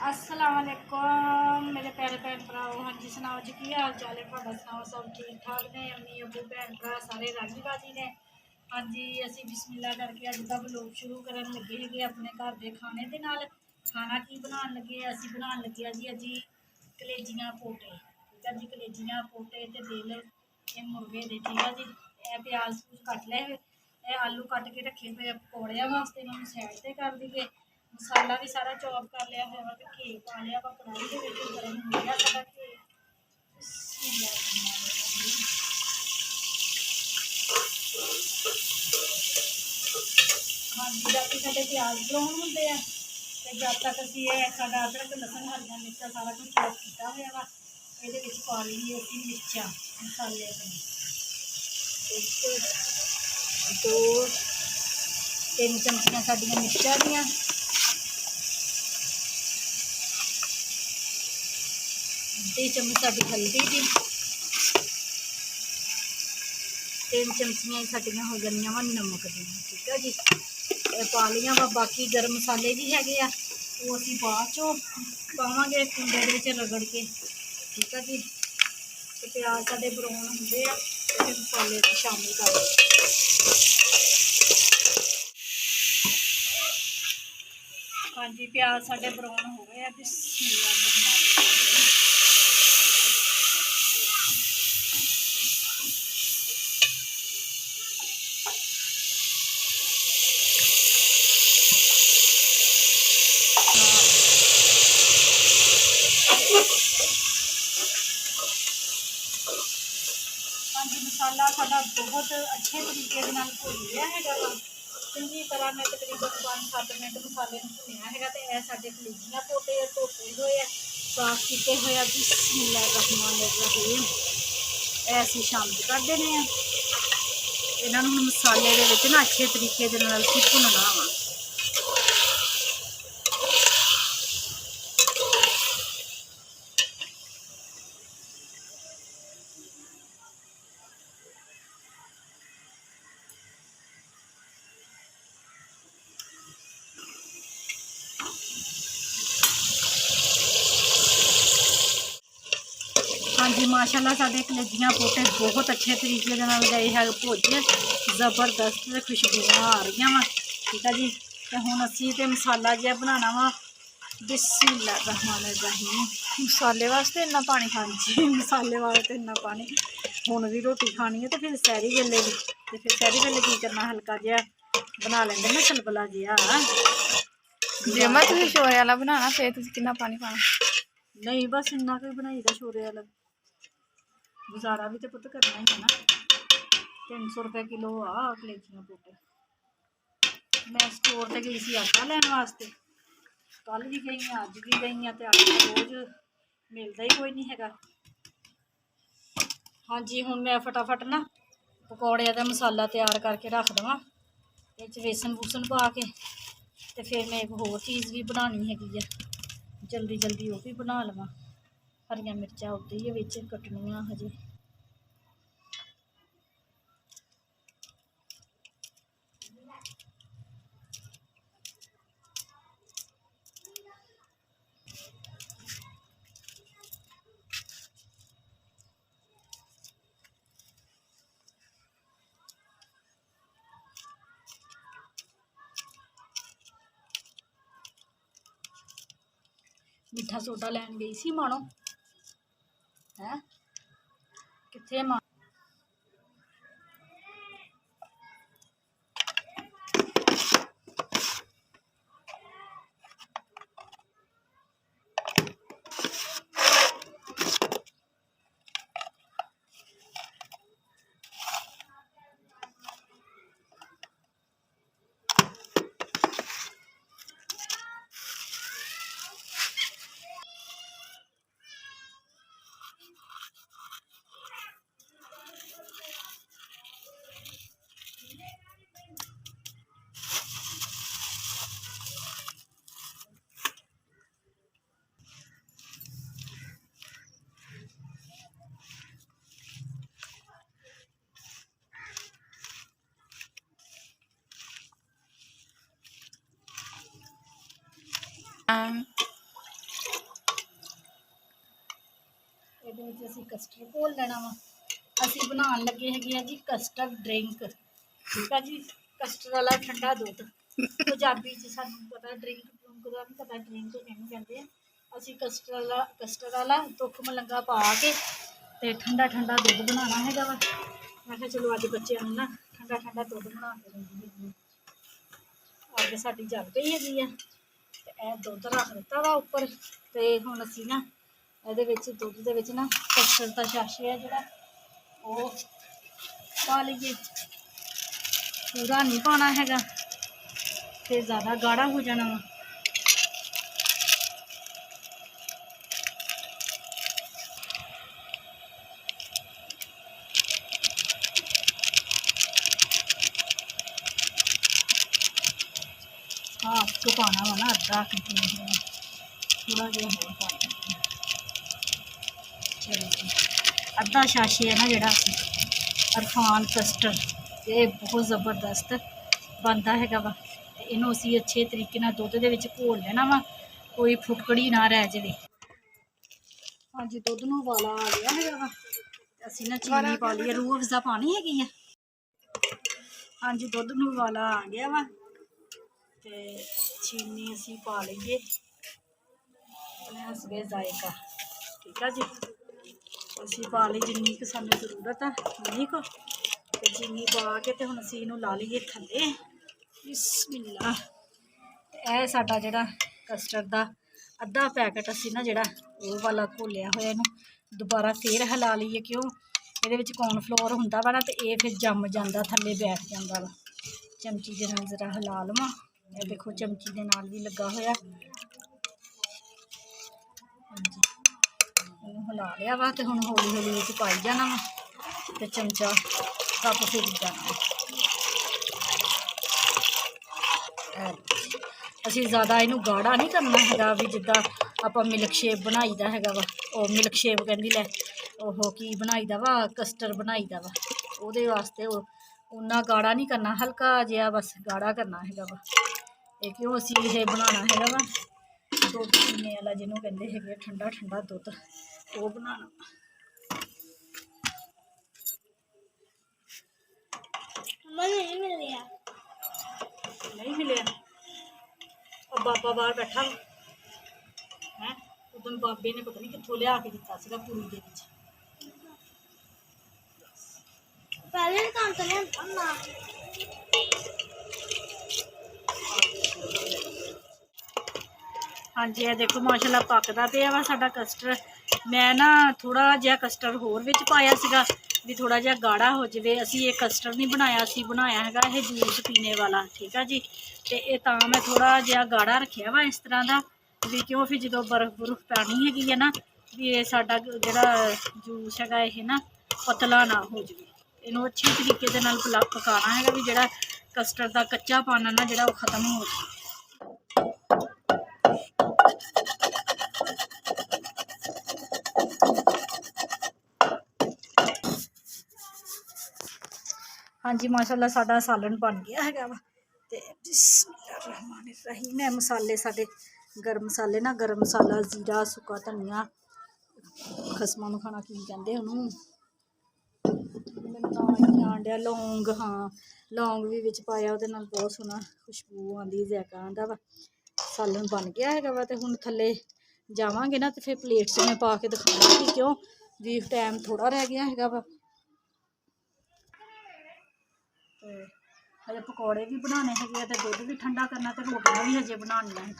अस्सलाम वालेकुम मेरे प्यारे भैन भराओ। हाँ जी सुनाओ जी की हाल चाल है तुहाडा? सुनाओ सब ठीक ठाक ने? अम्मी अबू भैन भरा सारे राजी बाजी ने? हाँ जी असी बिस्मिल्ला करके अज का व्लॉग शुरू करन लगे है अपने घर के खाने के नाल। खाना की बनाने लगे? असी बनाने लगे जी अजी कलेजियां पोटे। ठीक है जी, कलेजियां पोटे ते दिल ये मुर्गे दे। ठीक है जी, यह प्याज पूज कट ले, ये आलू कट के रखे हुए पकौड़िया वास्ते, इन्होंने साइड से कर दिए। मसाला भी सारा चॉप कर लिया हुआ तो घी पा लिया वा कढ़ाई के गर्म हो गया सारा घी। हाँ जी, जब तक साढ़े प्याज ब्राउन होंगे तो जब तक असी साढ़ा अदरक लसन हरिया मिर्चा सारा कुछ चॉप किया हुआ वा ये पा लीए असी मिर्चा मसाले अपने। दो तीन चमचियाँ साड़ियाँ मिर्चा दियाँ, आधी चम्मच साड़ी हल्दी की, 3 चमचियाँ साड़ियाँ हो जानिया वा नमक दी। ठीक है जी, पा लिया वा। बाकी गर्म मसाले भी है वो असी बाद चो पावे कुंडे रगड़ के। ठीक है जी, तो प्याज साढ़े ब्राउन होंगे तो मसाले शामिल कर। हाँ जी, प्याज साढ़े ब्राउन हो गए। हाँ जी, मसाला साढ़ा बहुत अच्छे तरीके भुन गया है। चंगी तरह मैं तकरीबन 5-7 मिनट मसाले भुनिया है। तो यह साढ़े कलेजियां पोटे धोते हुए साफ किए हुए बिस्मिल्लाहिर्रहमानिर्रहीम ऐसे शामिल कर देने। इन्होंने मसाले के ना अच्छे तरीके भुनना वा। हाँ जी, माशाल्लाह साढ़े कलेजियां पोटे बहुत अच्छे तरीके गए है भुज, जबरदस्त खुशबू आ रही वा। ठीक है जी, तो हुण असी तो मसाला जिहा बनाना वा। बिस्मिल्लाहिर्रहमानिर्रहीम। मसाले वास्ते इन्ना पानी? हाँ जी, मसाले वास्ते इन्ना पानी। हुण भी रोटी खानी है तो फिर सैरी वेले भी, तो फिर सैरी वेले की करना, हल्का जिहा बना लेंगे ना चलबला जिहा। जे मैं तुझे शोरे वाला बनाना फिर तुझे कितना पानी पाना? नहीं बस इन्ना कोई बनाई दा शोरे वाला। गुजारा भी तो पुत करना ही है ना। 300 रुपये किलो आ कलेजियां पोटे। मैं स्टोर से गई सी आटा लैन वास्ते, कल भी गई हाँ अज भी गई हाँ, तो आटा रोज़ मिलता ही कोई नहीं है। हाँ जी, हुण मैं फटाफट ना पकौड़े का मसाला तैयार करके रख देवां, बेसन बूसन पा के। तो फिर मैं एक होर चीज़ भी बनानी हैगी, जल्दी जल्दी वो भी बना लवां। हरियां मिर्चां उत्ते ही विच कट्टनियां हजे। मिठा सोडा लैन गई सी मानो है किथे मा। ਇਹਦੇ ਵਿੱਚ ਅਸੀਂ ਕਸਟਰਡ ਘੋਲ ਲੈਣਾ ਵਾ। ਅਸੀਂ ਬਣਾਉਣ ਲੱਗੇ ਹੈਗੇ ਆ ਜੀ ਕਸਟਰਡ ਡਰਿੰਕ, ਠੀਕ ਆ ਜੀ। ਕਸਟਰਡ ਵਾਲਾ ਠੰਡਾ ਦੁੱਧ, ਪੰਜਾਬੀ 'ਚ ਸਾਨੂੰ ਪਤਾ ਡਰਿੰਕ ਡਰੁੰਕ ਦਾ ਨਹੀਂ ਪਤਾ, ਡਰਿੰਕ ਕਿਹਨੂੰ ਕਹਿੰਦੇ ਆ। ਅਸੀਂ ਕਸਟਰਡ ਵਾਲਾ ਦੁੱਖ ਮਲੰਗਾ ਪਾ ਕੇ ਤੇ ਠੰਡਾ ਠੰਡਾ ਦੁੱਧ ਬਣਾਉਣਾ ਹੈਗਾ ਵਾ। ਮੈਂ ਕਿਹਾ ਚਲੋ ਅੱਜ ਬੱਚਿਆਂ ਨੂੰ ਨਾ ਠੰਡਾ ਠੰਡਾ ਦੁੱਧ ਬਣਾ ਕੇ ਦਿੰਦੀ ਹੈਗੀ। ਅੱਗ ਸਾਡੀ ਜਲ ਪਈ ਹੈਗੀ ਆ ਤੇ ਇਹ ਦੁੱਧ ਰੱਖ ਦਿੱਤਾ ਵਾ ਉੱਪਰ। ਤੇ ਹੁਣ ਅਸੀਂ ਨਾ ਇਹਦੇ ਵਿੱਚ ਦੁੱਧ ਦੇ ਵਿੱਚ ਨਾ ਕਸਟਰਡ ਦਾ ਛਾਸ਼ੇ ਆ ਜਿਹੜਾ ਉਹ ਪਾ ਲਈਏ। ਪੂਰਾ ਨਹੀਂ ਪਾਉਣਾ ਹੈਗਾ, ਤੇ ਜ਼ਿਆਦਾ ਗਾੜਾ ਹੋ ਜਾਣਾ ਵਾ। तो पाना वा ना अद्धा थोड़ा जो होर पा चलो जी। अद्धा छाछे है ना जोड़ा अरफान कस्टर्ड ये बहुत ज़बरदस्त बनता है वा। इनू असी अच्छे तरीके नाल दुध दे विच घोल लेना वा, कोई फुटकड़ी ना रह जाए। हाँ जी दुध नूं उबाला आ गया है वा। असी ना चीनी पा ली, रूह अफ़ज़ा पानी हैगी है। हाँ जी दुध नूं उबाला आ गया वा ते चीनी असी पा लीए अपने हसबे जायका, ठीक है जी। असी पा ली जिन्नी क सानू जरूरत है उन्नी को, ते चीनी पा के ते हुण असी इहनूं ला लीए थल्ले। बिस्मिल्लाह। ते यह साडा जिहड़ा कस्टर्ड दा अद्धा पैकेट असी ना जिहड़ा ओह वाला घोलिया होया इहनूं दोबारा फिर हिला लीए, क्यों इहदे विच कॉर्नफ्लोर हुंदा वा ना ते इह फिर जम जांदा थल्ले बैठ जांदा वा। चमची दे नाल जरा हिला लवां। ये देखो चमची दे नाल भी लगा होया। हिला लिया वा ते हुण हौली हौली विच पाई जाना वा ते चमचा कप फिर जाना वा। असी ज़्यादा इनू गाढ़ा नहीं करना हैगा भी जिद्दां आपां मिल्क शेक बनाई दा हैगा वा। ओ मिल्क शेक कहंदी लै ओह की बनाई दा वा, कस्टर्ड बनाई दा वा। ओहदे वास्ते उन्ना गाढ़ा नहीं करना, हल्का जिहा बस गाढ़ा करना हैगा वा। ये क्यों असी ये बनाना हैगा वा दुध पीने वाला जिन्हों कहते हैं ठंडा ठंडा दुध वो बनाना। नहीं मिलिया और बाबा बाहर बैठा है। उदन बाबे ने पता नहीं कितों लिया के दिता सीगा पूरी दे विच। पहले काम तो नहीं ना। हाँ जी ये देखो माशाल्लाह पकदा पिया वा साडा कस्टर्ड। मैं ना थोड़ा जिहा कस्टर्ड होर विच पाया सीगा भी थोड़ा जिहा गाढ़ा हो जाए। असी ये कस्टर्ड नहीं बनाया, असी बनाया हैगा ये जूस पीने वाला, ठीक है जी। तो ये तां मैं थोड़ा जिहा गाढ़ा रखिया वा इस तरह का भी क्यों फिर जो बर्फ बुर्फ पैनी हैगी है ना भी ये साडा जिहड़ा जूस हैगा ये ना पतला ना हो जाए। इनू अच्छी तरीके दे नाल पकाना हैगा भी जिहड़ा कस्टर्ड का कच्चा पाना ना जिहड़ा वो खत्म हो जाए। हाँ जी माशाल्लाह साडा सालन बन गया है वा। ते बिस्मिल्लाहिर्रहमानिर्रहीम है मसाले साडे गर्म मसाले ना, गर्म मसाला जीरा सुक्का धनिया खसमां नूं खाना की कहंदे उहनूं आंडिया लौंग। हाँ लौंग भी विच पाया, उहदे नाल बहुत सोहना खुशबू आंदी जायका आंदा वा। सालन बन गया है वा ते हुण थल्ले जावांगे ना तो फिर प्लेट च मैं पा के दिखाऊंगी क्यों भी टाइम थोड़ा रह गया है वा। हजे पकौड़े भी बनाने है, तो दुध भी ठंडा करना, तो रोटियां भी हजे बनानिया है।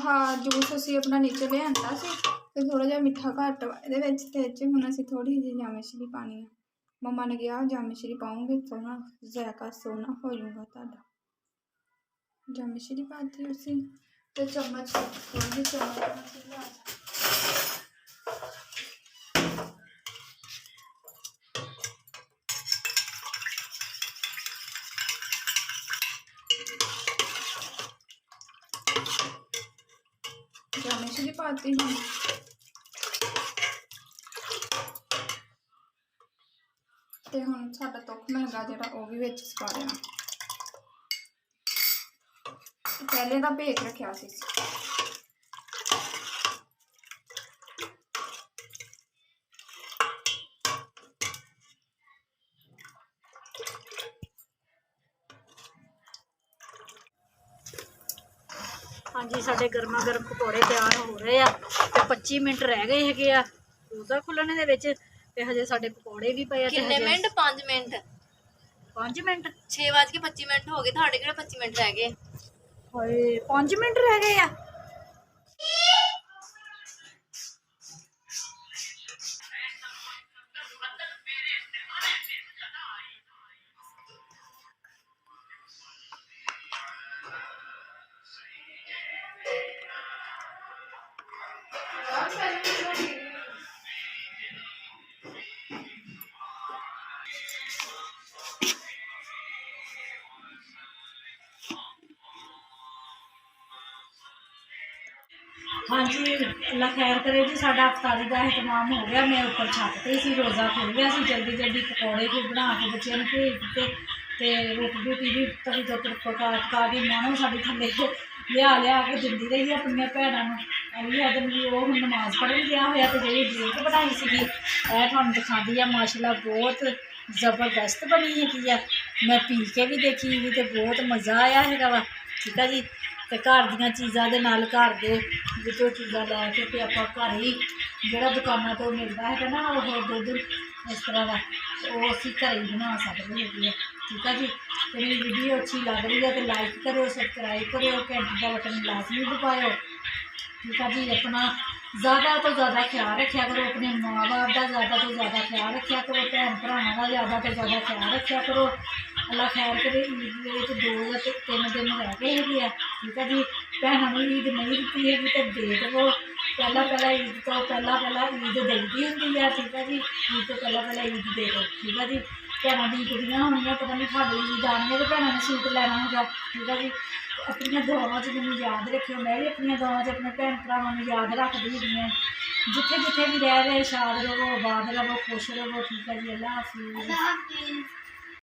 हाँ जूस असी अपना नीचे ले आंदा सी ते थोड़ा जिहा मिठा घट वा इहदे विच ते हुण असी थोड़ी जी जामिश्री पानी है। मम्मा ने कहा जामिश्री पाऊंगी सोना जायका सोना हो जाऊगा तुहाडा। जामिश्री पाती उसी तो चम्मच थोड़ी चम्मच जामिश्री पाती हूँ। ਤੇ ਹੁਣ ਸਾਡਾ ਤੁੱਖ ਮਿਲਗਾ ਜਿਹੜਾ ਉਹ ਵੀ ਵਿੱਚ ਪਾ ਦੇਣਾ। ਪਹਿਲੇ ਤਾਂ ਭੇਜ ਰੱਖਿਆ ਸੀ। ਹਾਂਜੀ ਸਾਡੇ ਗਰਮਾ ਗਰਮ ਪਕੌੜੇ ਤਿਆਰ ਹੋ ਰਹੇ ਆ ਤੇ 25 ਮਿੰਟ ਰਹਿ ਗਏ ਹੈਗੇ ਆ ਉਹਦਾ ਖੁੱਲਣੇ ਦੇ ਵਿੱਚ ਤੇ ਹਜੇ ਸਾਡੇ ਪਕੌੜੇ ਵੀ ਪਏ ਆ। ਕਿੰਨੇ ਮਿੰਟ? 5 ਮਿੰਟ। 5 ਮਿੰਟ 6:25 ਹੋ ਗਏ, ਤੁਹਾਡੇ ਕਿਹੜੇ 25 ਮਿੰਟ ਰਹਿ ਗਏ? ਹਾਏ 5 ਮਿੰਟ ਰਹਿ ਗਏ ਆ। ਹਾਂਜੀ ਅੱਲਾ ਖੈਰ ਕਰੇ ਜੀ। ਸਾਡਾ ਅਫਤਾਰੀ ਦਾ ਇhtਮਾਮ ਹੋ ਗਿਆ। ਮੈਂ ਉੱਪਰ ਛੱਤ ਤੇ ਸੀ, ਰੋਜ਼ਾ ਖੁੱਲ੍ਹ ਗਿਆ ਸੀ। ਜਲਦੀ ਜਲਦੀ ਪਕੌੜੇ ਵੀ ਬਣਾ ਕੇ ਬੱਚਿਆਂ ਨੂੰ ਭੇਜ ਦਿੱਤੇ ਤੇ ਰੋਟੀ ਵੀ ਤਵੀ ਤੋਂ ਪਕਾ ਕੇ ਮਾਣੋ ਸਾਡੀ ਥੱਲੇ ਲਿਆ ਕੇ ਦਿੰਦੀ ਰਹੀ ਆਪਣੀਆਂ ਭੈਣਾਂ ਨੂੰ। ਅਲੀ ਆਦਮ ਵੀ ਉਹ ਹੁਣ ਨਮਾਜ਼ ਪੜ੍ਹਨ ਗਿਆ ਹੋਇਆ ਤੇ ਜਿਹੜੀ ਡਰਿੰਕ ਬਣਾਈ ਸੀਗੀ ਇਹ ਤੁਹਾਨੂੰ ਦਿਖਾਉਂਦੀ ਆ। ਮਾਸ਼ਾਅੱਲਾ ਬਹੁਤ ਜ਼ਬਰਦਸਤ ਬਣੀ ਹੈਗੀ ਆ। ਮੈਂ ਪੀ ਕੇ ਵੀ ਦੇਖੀ ਵੀ ਤੇ ਬਹੁਤ ਮਜ਼ਾ ਆਇਆ ਹੈਗਾ ਵਾ। ਠੀਕ ਆ ਜੀ। ਤੇ ਘਰ ਦੀਆਂ ਚੀਜ਼ਾਂ ਦੇ ਨਾਲ ਘਰ ਦੇ ਵਿੱਚੋਂ ਚੀਜ਼ਾਂ ਲੈ ਕੇ ਤੇ ਆਪਾਂ ਘਰ ਹੀ ਜਿਹੜਾ ਦੁਕਾਨਾਂ ਤੋਂ ਮਿਲਦਾ ਹੈਗਾ ਨਾ ਉਹ ਦੁੱਧ ਇਸ ਤਰ੍ਹਾਂ ਦਾ ਉਹ ਅਸੀਂ ਘਰ ਹੀ ਬਣਾ ਸਕਦੇ ਹੈਗੇ ਆ। ਠੀਕ ਆ ਜੀ। ਤੇ ਮੇਰੀ ਵੀਡੀਓ ਅੱਛੀ ਲੱਗ ਰਹੀ ਹੈ ਤੇ ਲਾਈਕ ਕਰਿਓ, ਸਬਸਕ੍ਰਾਈਬ ਕਰਿਓ, ਘੰਟੀ ਦਾ ਬਟਨ ਲਾਜ਼ਮੀ ਦਬਾਇਓ। ਠੀਕ ਆ ਜੀ। ਆਪਣਾ ज़्यादा तो ज़्यादा ख्याल रखा करो, अपने माँ बाप का ज़्यादा तो ज़्यादा ख्याल रखा करो, भैन भरावां का ज़्यादा तो ज़्यादा ख्याल रखा करो। अल्लाह खैर करे। ईद के 2 या 3 दिन रह गए है। ठीक है जी। भैनों ने ईद नहीं दी हैगी तो दे दो। पहला ईद तो पहला ईद देती होंगी है। ठीक है जी। ईद तो पहला ईद दे दो। ठीक है जी। भैनों ईददियाँ होनियां, पता नहीं साड़ी ईद आनी है तो भैनों ने सूट लेना होगा। ठीक है जी। अपनी दुआवां च मैनूं याद रखियो, मैं भी अपनी दुआवां च अपने भैन भरावां नूं याद रखदी हैगी हां। जिथे जिथे भी रह रहे शाद रवो, आबाद रवो, खुश रवो। ठीक है जी। अल्लाह हाफिज़।